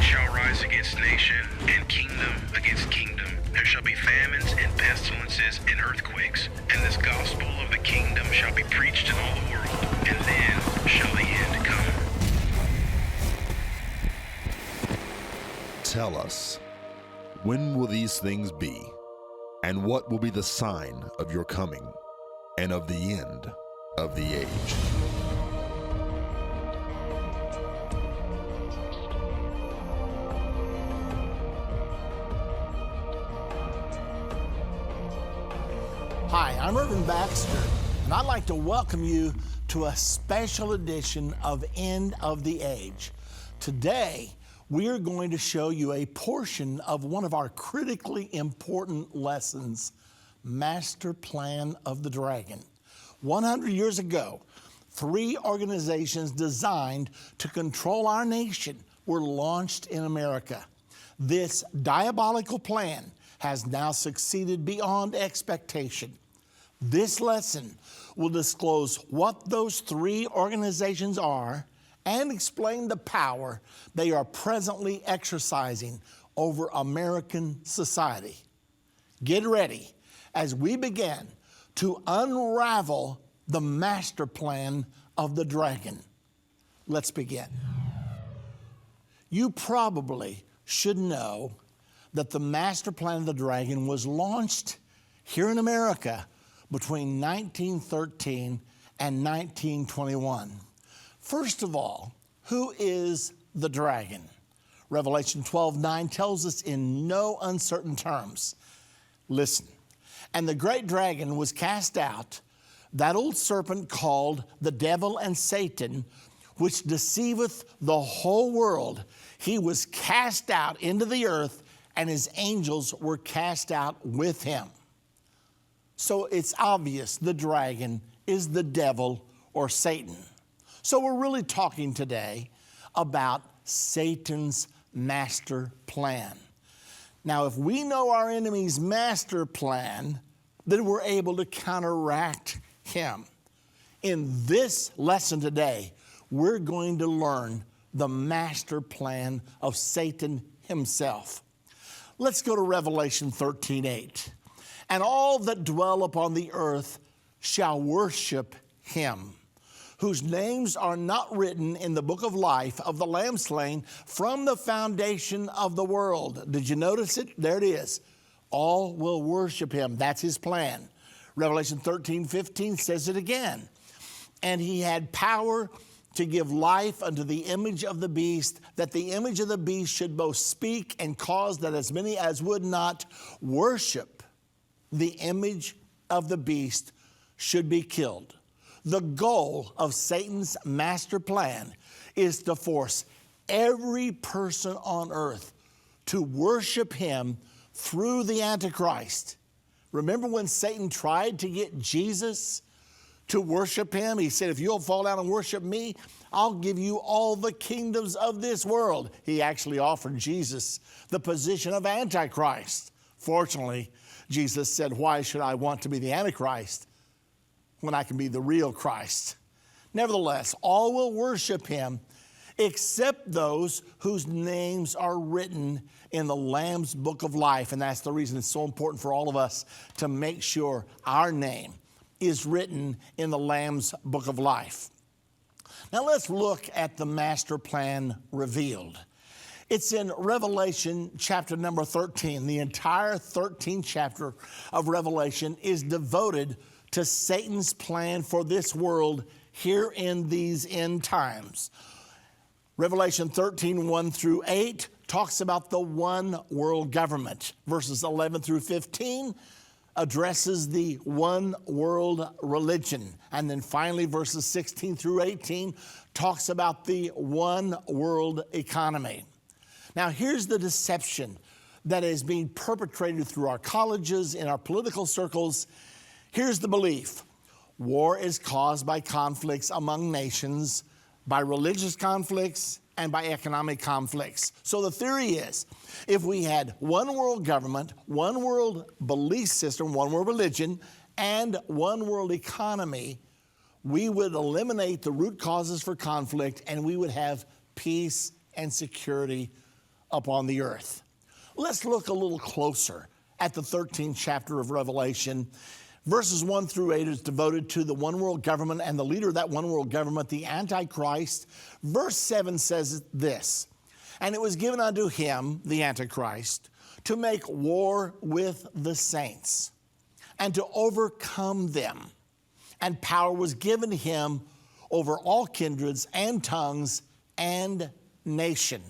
shall rise against nation, and kingdom against kingdom. There shall be famines and pestilences and earthquakes, and this gospel of the kingdom shall be preached in all the world, and then shall the end come. Tell us, when will these things be? And what will be the sign of your coming and of the end of the age? Hi, I'm Irvin Baxter, and I'd like to welcome you to a special edition of End of the Age. Today, we are going to show you a portion of one of our critically important lessons, Master Plan of the Dragon. 100 years ago, 3 organizations designed to control our nation were launched in America. This diabolical plan has now succeeded beyond expectation. This lesson will disclose what those 3 organizations are and explain the power they are presently exercising over American society. Get ready as we begin to unravel the master plan of the dragon. Let's begin. You probably should know that the master plan of the dragon was launched here in America between 1913 and 1921. First of all, who is the dragon? Revelation 12:9 tells us in no uncertain terms. Listen, and the great dragon was cast out, that old serpent called the devil and Satan, which deceiveth the whole world. He was cast out into the earth, and his angels were cast out with him. So it's obvious the dragon is the devil or Satan. So we're really talking today about Satan's master plan. Now, if we know our enemy's master plan, then we're able to counteract him. In this lesson today, we're going to learn the master plan of Satan himself. Let's go to Revelation 13:8. And all that dwell upon the earth shall worship him, whose names are not written in the book of life of the Lamb slain from the foundation of the world. Did you notice it? There it is. All will worship him. That's his plan. Revelation 13:15 says it again. And he had power to give life unto the image of the beast, that the image of the beast should both speak and cause that as many as would not worship the image of the beast should be killed. The goal of Satan's master plan is to force every person on earth to worship him through the Antichrist. Remember when Satan tried to get Jesus to worship him? He said, if you'll fall down and worship me, I'll give you all the kingdoms of this world. He actually offered Jesus the position of Antichrist. Fortunately, Jesus said, why should I want to be the Antichrist when I can be the real Christ? Nevertheless, all will worship him except those whose names are written in the Lamb's book of life. And that's the reason it's so important for all of us to make sure our name is written in the Lamb's book of life. Now let's look at the master plan revealed. It's in Revelation chapter number 13. The entire 13th chapter of Revelation is devoted to Satan's plan for this world here in these end times. Revelation 13:1 through 8 talks about the one world government. Verses 11 through 15 addresses the one world religion. And then finally, verses 16 through 18 talks about the one world economy. Now, here's the deception that is being perpetrated through our colleges, in our political circles. Here's the belief. War is caused by conflicts among nations, by religious conflicts, and by economic conflicts. So the theory is, if we had one world government, one world belief system, one world religion, and one world economy, we would eliminate the root causes for conflict and we would have peace and security upon the earth. Let's look a little closer at the 13th chapter of Revelation. Verses 1 through 8 is devoted to the one world government and the leader of that one world government, the Antichrist. Verse 7 says this, "And it was given unto him, the Antichrist, to make war with the saints and to overcome them. And power was given him over all kindreds and tongues and nation."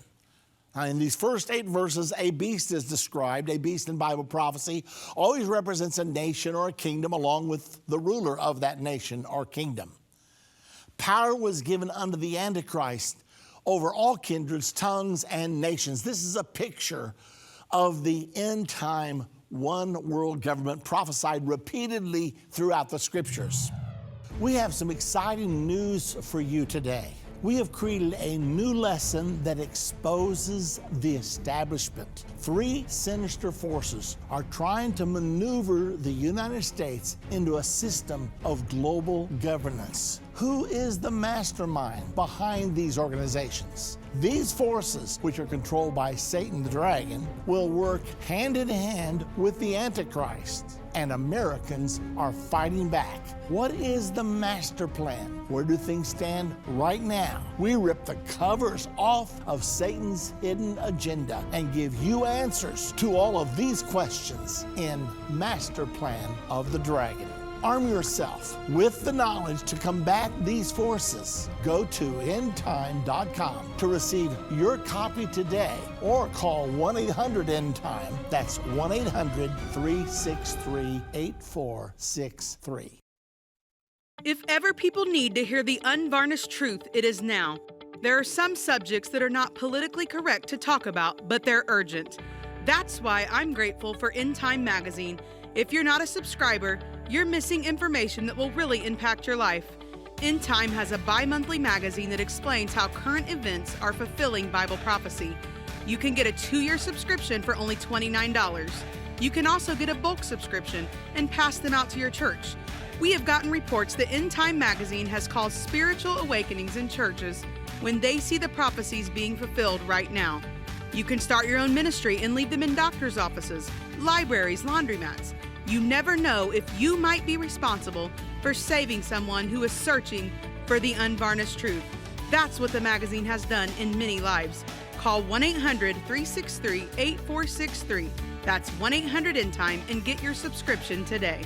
Now, in these first 8 verses, a beast is described. A beast in Bible prophecy always represents a nation or a kingdom along with the ruler of that nation or kingdom. Power was given unto the Antichrist over all kindreds, tongues, and nations. This is a picture of the end time one world government prophesied repeatedly throughout the scriptures. We have some exciting news for you today. We have created a new lesson that exposes the establishment. 3 sinister forces are trying to maneuver the United States into a system of global governance. Who is the mastermind behind these organizations? These forces, which are controlled by Satan the dragon, will work hand in hand with the Antichrist, and Americans are fighting back. What is the master plan? Where do things stand right now? We rip the covers off of Satan's hidden agenda and give you answers to all of these questions in Master Plan of the Dragon. Arm yourself with the knowledge to combat these forces. Go to endtime.com to receive your copy today or call 1-800-END-TIME. That's 1-800-363-8463. If ever people need to hear the unvarnished truth, it is now. There are some subjects that are not politically correct to talk about, but they're urgent. That's why I'm grateful for End Time magazine. If you're not a subscriber, you're missing information that will really impact your life. End Time has a bi-monthly magazine that explains how current events are fulfilling Bible prophecy. You can get a 2-year subscription for only $29. You can also get a bulk subscription and pass them out to your church. We have gotten reports that End Time magazine has caused spiritual awakenings in churches when they see the prophecies being fulfilled right now. You can start your own ministry and leave them in doctors' offices, libraries, laundromats. You never know if you might be responsible for saving someone who is searching for the unvarnished truth. That's what the magazine has done in many lives. Call 1-800-363-8463. That's 1-800-END-TIME and get your subscription today.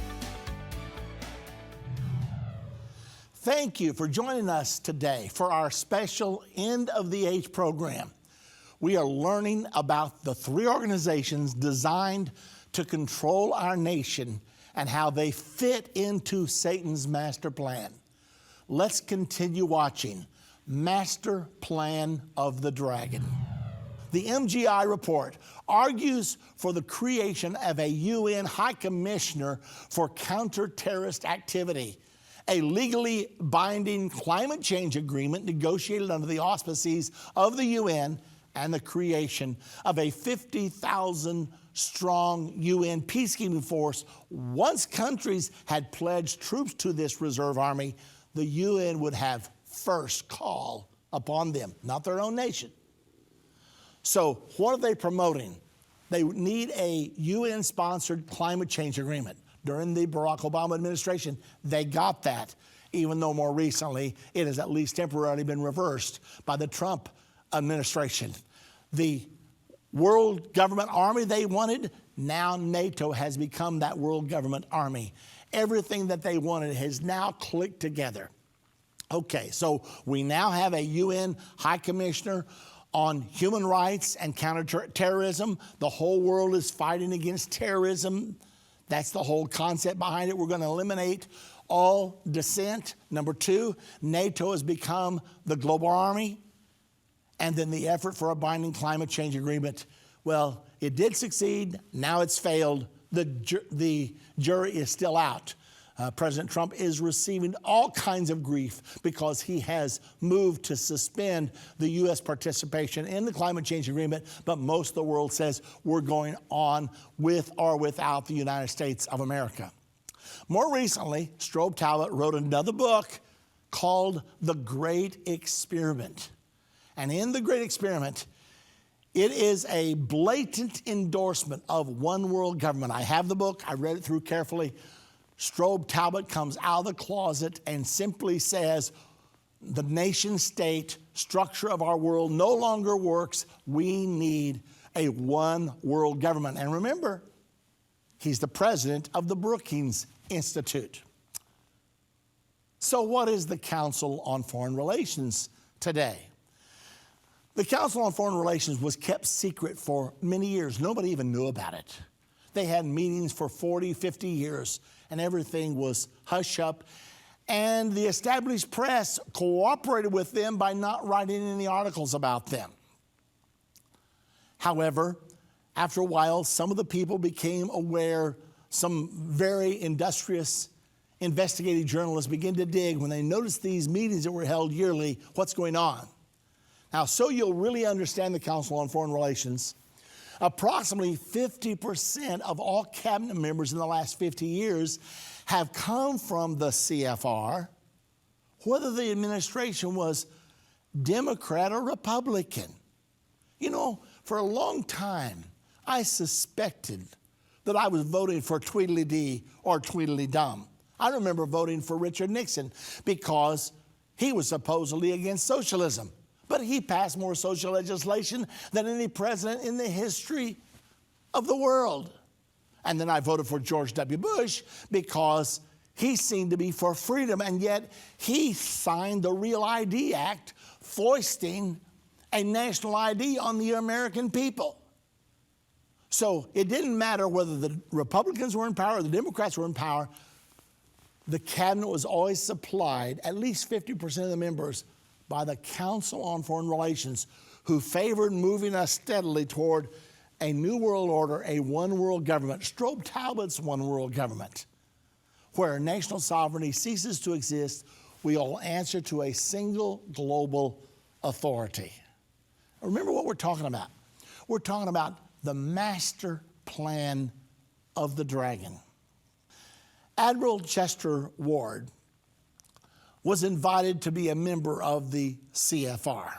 Thank you for joining us today for our special End of the Age program. We are learning about the 3 organizations designed to control our nation and how they fit into Satan's master plan. Let's continue watching Master Plan of the Dragon. The MGI report argues for the creation of a UN High Commissioner for Counter-Terrorist Activity, a legally binding climate change agreement negotiated under the auspices of the UN, and the creation of a 50,000-strong UN peacekeeping force. Once countries had pledged troops to this reserve army, the UN would have first call upon them, not their own nation. So what are they promoting? They need a UN-sponsored climate change agreement. During the Barack Obama administration, they got that, even though more recently it has at least temporarily been reversed by the Trump administration. The world government army they wanted, now NATO has become that world government army. Everything that they wanted has now clicked together. Okay, so we now have a UN High Commissioner on human rights and counterterrorism. The whole world is fighting against terrorism. That's the whole concept behind it. We're going to eliminate all dissent. Number 2, NATO has become the global army. And then the effort for a binding climate change agreement. Well, it did succeed. Now it's failed. The jury is still out. President Trump is receiving all kinds of grief because he has moved to suspend the U.S. participation in the climate change agreement, but most of the world says we're going on with or without the United States of America. More recently, Strobe Talbot wrote another book called The Great Experiment. And in The Great Experiment, It is a blatant endorsement of one world government. I have the book. I read it through carefully. Strobe Talbot comes out of the closet and simply says, the nation state structure of our world no longer works. We need a one world government. And remember, he's the president of the Brookings Institute. So what is the Council on Foreign Relations today? The Council on Foreign Relations was kept secret for many years. Nobody even knew about it. They had meetings for 40, 50 years, and everything was hush up. And the established press cooperated with them by not writing any articles about them. However, after a while, some of the people became aware, some very industrious investigative journalists began to dig when they noticed these meetings that were held yearly, what's going on. Now, so you'll really understand the Council on Foreign Relations, approximately 50% of all cabinet members in the last 50 years have come from the CFR, whether the administration was Democrat or Republican. You know, for a long time, I suspected that I was voting for Tweedledee or Tweedledum. I remember voting for Richard Nixon because he was supposedly against socialism. But he passed more social legislation than any president in the history of the world. And then I voted for George W. Bush because he seemed to be for freedom, and yet he signed the Real ID Act, foisting a national ID on the American people. So it didn't matter whether the Republicans were in power or the Democrats were in power. The cabinet was always supplied, at least 50% of the members, by the Council on Foreign Relations, who favored moving us steadily toward a new world order, a one world government, Strobe Talbot's one world government, where national sovereignty ceases to exist. We all answer to a single global authority. Remember what we're talking about. We're talking about the master plan of the dragon. Admiral Chester Ward was invited to be a member of the CFR.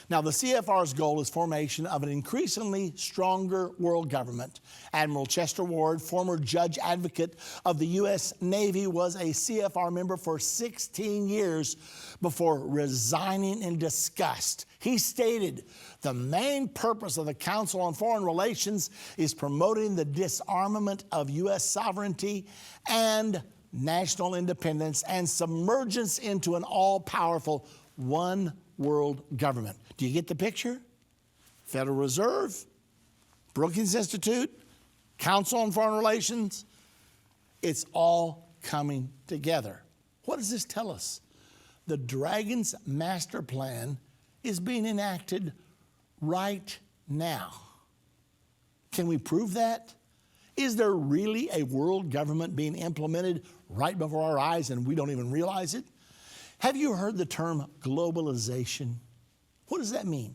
Now, the CFR's goal is formation of an increasingly stronger world government. Admiral Chester Ward, former judge advocate of the U.S. Navy, was a CFR member for 16 years before resigning in disgust. He stated, the main purpose of the Council on Foreign Relations is promoting the disarmament of U.S. sovereignty and national independence and submergence into an all-powerful one world government. Do you get the picture? Federal Reserve, Brookings Institute, Council on Foreign Relations, it's all coming together. What does this tell us? The dragon's master plan is being enacted right now. Can we prove that? Is there really a world government being implemented right before our eyes and we don't even realize it? Have you heard the term globalization? What does that mean?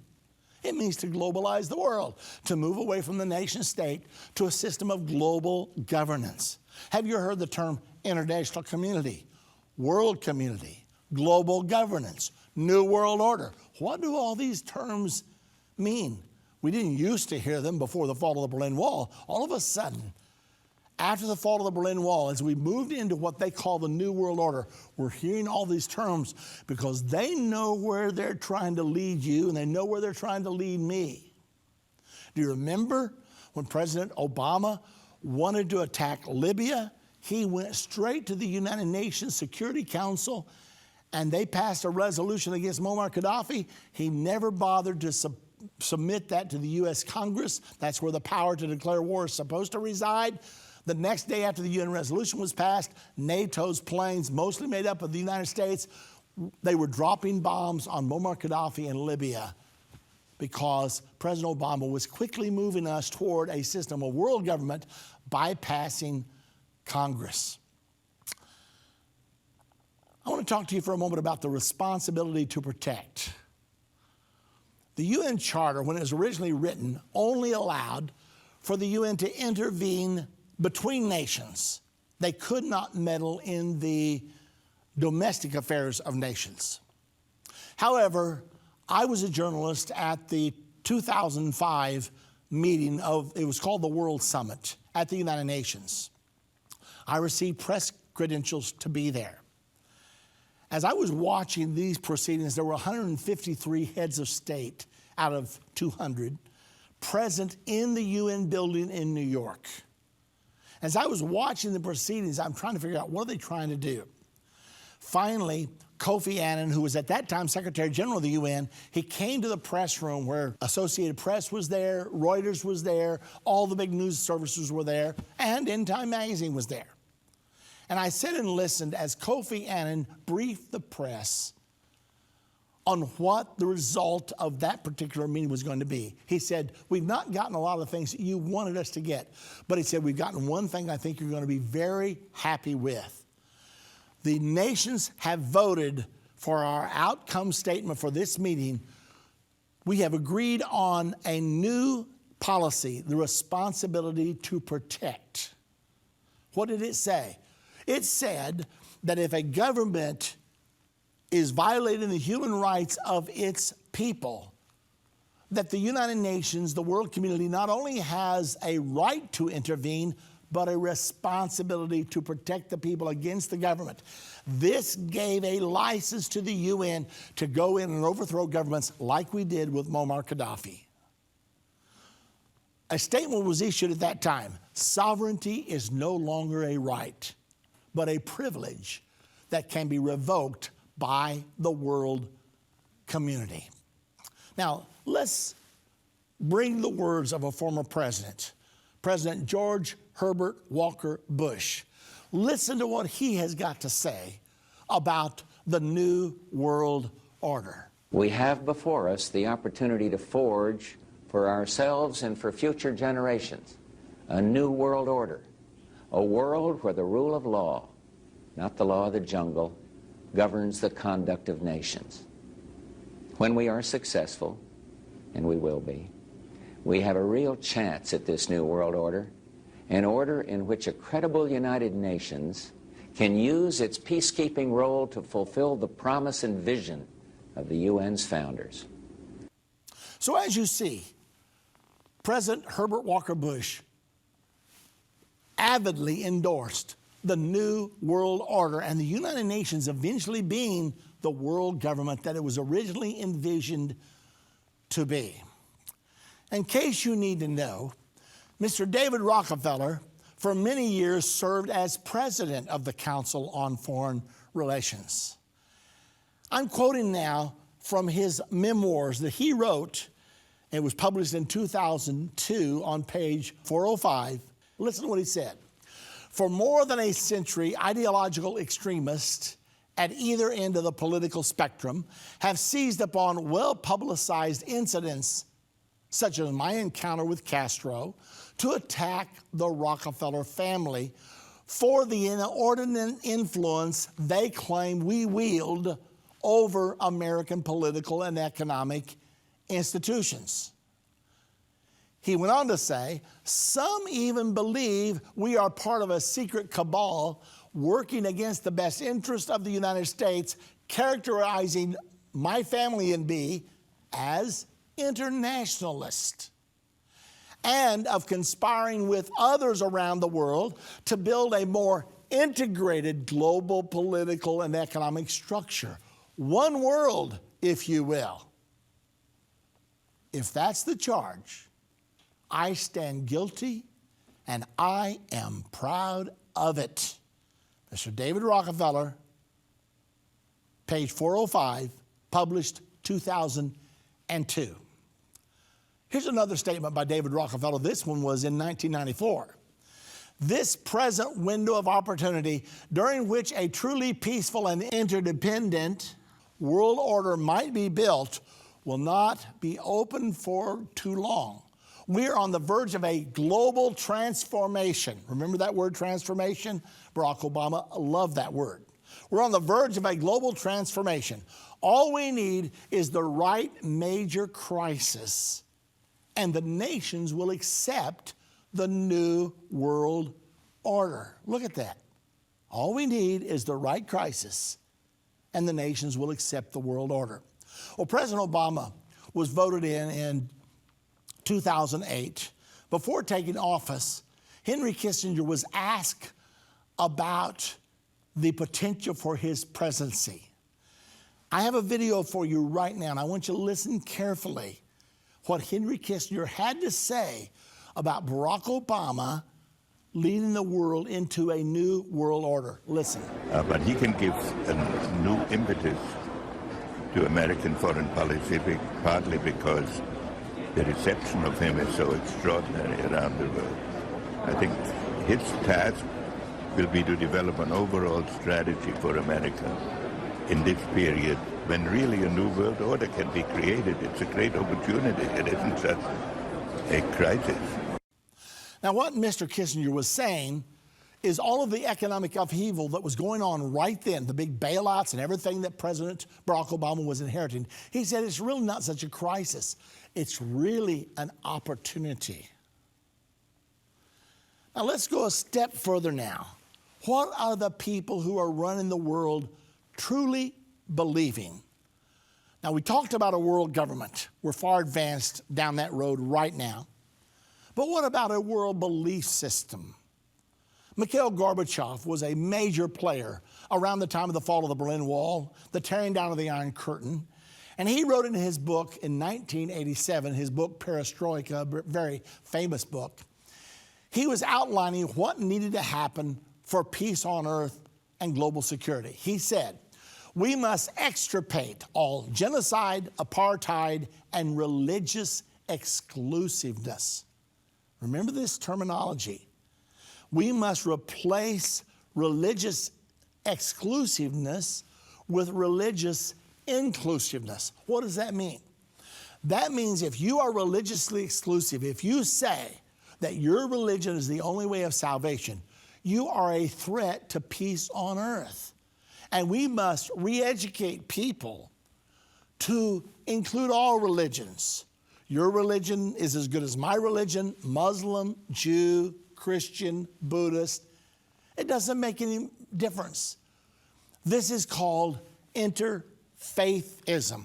It means to globalize the world, to move away from the nation state to a system of global governance. Have you heard the term international community, world community, global governance, new world order? What do all these terms mean? We didn't used to hear them before the fall of the Berlin Wall. All of a sudden, after the fall of the Berlin Wall, as we moved into what they call the New World Order, we're hearing all these terms because they know where they're trying to lead you and they know where they're trying to lead me. Do you remember when President Obama wanted to attack Libya? He went straight to the United Nations Security Council and they passed a resolution against Muammar Gaddafi. He never bothered to submit that to the U.S. Congress. That's where the power to declare war is supposed to reside. The next day after the UN resolution was passed, NATO's planes, mostly made up of the United States, they were dropping bombs on Muammar Gaddafi in Libya because President Obama was quickly moving us toward a system of world government bypassing Congress. I want to talk to you for a moment about the responsibility to protect. The UN Charter, when it was originally written, only allowed for the UN to intervene between nations. They could not meddle in the domestic affairs of nations. However, I was a journalist at the 2005 meeting it was called the World Summit at the United Nations. I received press credentials to be there. As I was watching these proceedings, there were 153 heads of state out of 200 present in the UN building in New York. As I was watching the proceedings, I'm trying to figure out, what are they trying to do? Finally, Kofi Annan, who was at that time Secretary General of the UN, he came to the press room where Associated Press was there, Reuters was there, all the big news services were there, and End Time Magazine was there. And I sat and listened as Kofi Annan briefed the press on what the result of that particular meeting was going to be. He said, we've not gotten a lot of the things that you wanted us to get, but he said, we've gotten one thing I think you're going to be very happy with. The nations have voted for our outcome statement for this meeting. We have agreed on a new policy, the responsibility to protect. What did it say? It said that if a government is violating the human rights of its people, that the United Nations, the world community, not only has a right to intervene, but a responsibility to protect the people against the government. This gave a license to the UN to go in and overthrow governments like we did with Muammar Gaddafi. A statement was issued at that time. Sovereignty is no longer a right, but a privilege that can be revoked by the world community. Now, let's bring the words of a former president, President George Herbert Walker Bush. Listen to what he has got to say about the New World Order. We have before us the opportunity to forge for ourselves and for future generations a new world order, a world where the rule of law, not the law of the jungle, governs the conduct of nations. When we are successful, and we will be, we have a real chance at this new world order, an order in which a credible United Nations can use its peacekeeping role to fulfill the promise and vision of the UN's founders. So as you see, President Herbert Walker Bush avidly endorsed the New World Order and the United Nations eventually being the world government that it was originally envisioned to be. In case you need to know, Mr. David Rockefeller for many years served as president of the Council on Foreign Relations. I'm quoting now from his memoirs that he wrote. It was published in 2002 on page 405. Listen to what he said. For more than a century, ideological extremists at either end of the political spectrum have seized upon well-publicized incidents, such as my encounter with Castro, to attack the Rockefeller family for the inordinate influence they claim we wield over American political and economic institutions. He went on to say, some even believe we are part of a secret cabal working against the best interest of the United States, characterizing my family and me as internationalist, and of conspiring with others around the world to build a more integrated global political and economic structure. One world, if you will. If that's the charge, I stand guilty, and I am proud of it. Mr. David Rockefeller, page 405, published 2002. Here's another statement by David Rockefeller. This one was in 1994. This present window of opportunity, during which a truly peaceful and interdependent world order might be built, will not be open for too long. We are on the verge of a global transformation. Remember that word, transformation? Barack Obama loved that word. We're on the verge of a global transformation. All we need is the right major crisis, and the nations will accept the new world order. Look at that. All we need is the right crisis, and the nations will accept the world order. Well, President Obama was voted in 2008, before taking office, Henry Kissinger was asked about the potential for his presidency. I have a video for you right now, and I want you to listen carefully what Henry Kissinger had to say about Barack Obama leading the world into a new world order. Listen. But he can give a new impetus to American foreign policy, partly because the reception of him is so extraordinary around the world. I think his task will be to develop an overall strategy for America in this period when really a new world order can be created. It's a great opportunity. It isn't just a crisis. Now, what Mr. Kissinger was saying is all of the economic upheaval that was going on right then, the big bailouts and everything that President Barack Obama was inheriting, he said it's really not such a crisis. It's really an opportunity. Now, let's go a step further now. What are the people who are running the world truly believing? Now, we talked about a world government. We're far advanced down that road right now. But what about a world belief system? Mikhail Gorbachev was a major player around the time of the fall of the Berlin Wall, the tearing down of the Iron Curtain. And he wrote in his book in 1987, his book Perestroika, a very famous book, he was outlining what needed to happen for peace on earth and global security. He said, we must extirpate all genocide, apartheid, and religious exclusiveness. Remember this terminology. We must replace religious exclusiveness with religious inclusiveness. What does that mean? That means if you are religiously exclusive, if you say that your religion is the only way of salvation, you are a threat to peace on earth. And we must re-educate people to include all religions. Your religion is as good as my religion, Muslim, Jew, Christian, Buddhist. It doesn't make any difference. This is called interfaithism.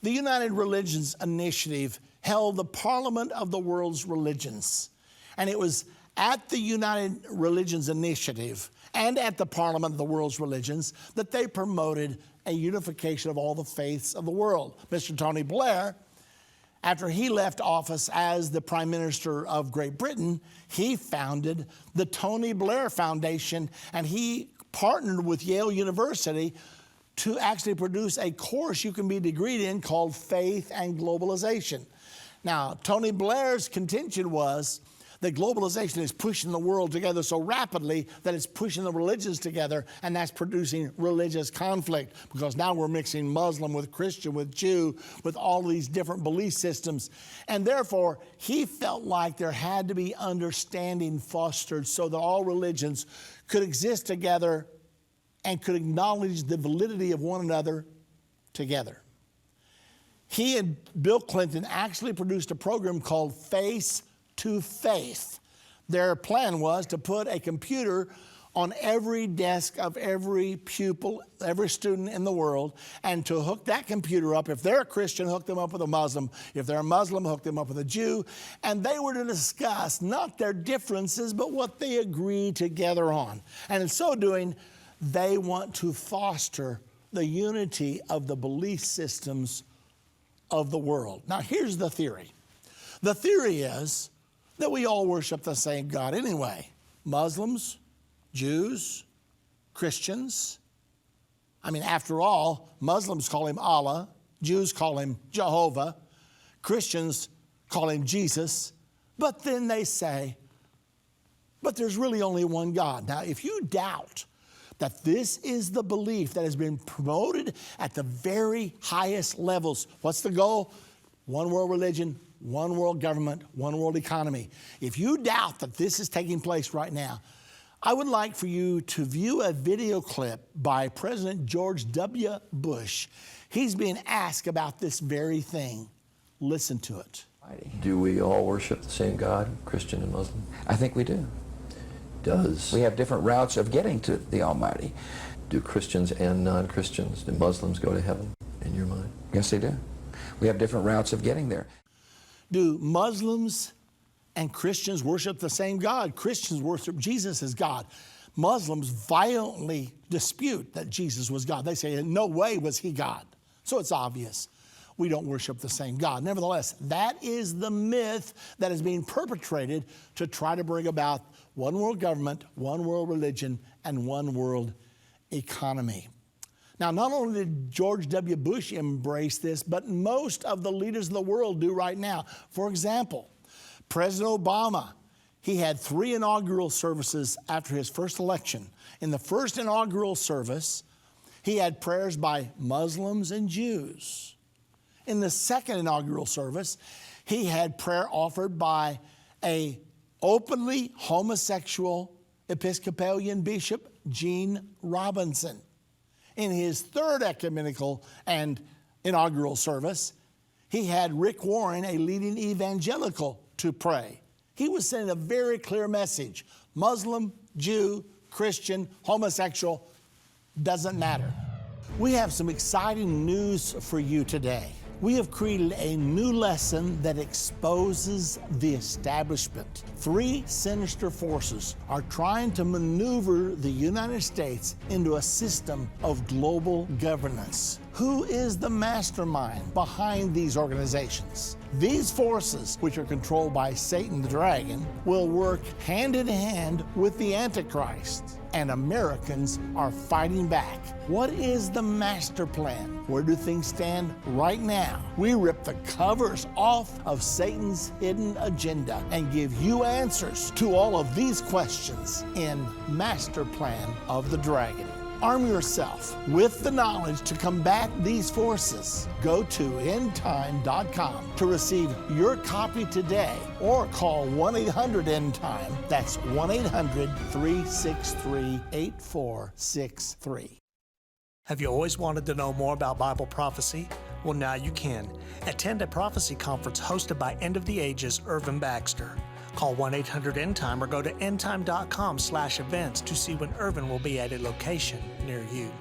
The United Religions Initiative held the Parliament of the World's Religions. And it was at the United Religions Initiative and at the Parliament of the World's Religions that they promoted a unification of all the faiths of the world. Mr. Tony Blair, after he left office as the Prime Minister of Great Britain, he founded the Tony Blair Foundation, and he partnered with Yale University to actually produce a course you can be degreed in called Faith and Globalization. Now, Tony Blair's contention was that globalization is pushing the world together so rapidly that it's pushing the religions together, and that's producing religious conflict, because now we're mixing Muslim with Christian, with Jew, with all these different belief systems. And therefore, he felt like there had to be understanding fostered so that all religions could exist together and could acknowledge the validity of one another together. He and Bill Clinton actually produced a program called Face to Faith. Their plan was to put a computer on every desk of every pupil, every student in the world, and to hook that computer up. If they're a Christian, hook them up with a Muslim. If they're a Muslim, hook them up with a Jew. And they were to discuss not their differences, but what they agree together on. And in so doing, they want to foster the unity of the belief systems of the world. Now, here's the theory. The theory is that we all worship the same God anyway. Muslims, Jews, Christians. I mean, after all, Muslims call him Allah, Jews call him Jehovah, Christians call him Jesus. But then they say, but there's really only one God. Now, if you doubt that this is the belief that has been promoted at the very highest levels, what's the goal? One world religion, one world government, one world economy. If you doubt that this is taking place right now, I would like for you to view a video clip by President George W. Bush. He's being asked about this very thing. Listen to it. Do we all worship the same God, Christian and Muslim? I think we do. We have different routes of getting to the Almighty. Do Christians and non-Christians, do Muslims go to heaven, in your mind? Yes, they do. We have different routes of getting there. Do Muslims and Christians worship the same God? Christians worship Jesus as God. Muslims violently dispute that Jesus was God. They say, in no way was he God. So it's obvious we don't worship the same God. Nevertheless, that is the myth that is being perpetrated to try to bring about one world government, one world religion, and one world economy. Now, not only did George W. Bush embrace this, but most of the leaders of the world do right now. For example, President Obama, he had 3 inaugural services after his first election. In the first inaugural service, he had prayers by Muslims and Jews. In the second inaugural service, he had prayer offered by a openly homosexual Episcopalian bishop, Gene Robinson. In his third ecumenical and inaugural service, he had Rick Warren, a leading evangelical, to pray. He was sending a very clear message. Muslim, Jew, Christian, homosexual, doesn't matter. We have some exciting news for you today. We have created a new lesson that exposes the establishment. 3 sinister forces are trying to maneuver the United States into a system of global governance. Who is the mastermind behind these organizations? These forces, which are controlled by Satan the dragon, will work hand in hand with the Antichrist, and Americans are fighting back. What is the master plan? Where do things stand right now? We rip the covers off of Satan's hidden agenda and give you answers to all of these questions in Master Plan of the Dragon. Arm yourself with the knowledge to combat these forces. Go to endtime.com to receive your copy today, or call 1-800-END-TIME. That's 1-800-363-8463. Have you always wanted to know more about Bible prophecy? Well, now you can. Attend a prophecy conference hosted by End of the Ages' Irvin Baxter. Call 1-800-END-TIME or go to endtime.com/events to see when Irvin will be at a location near you.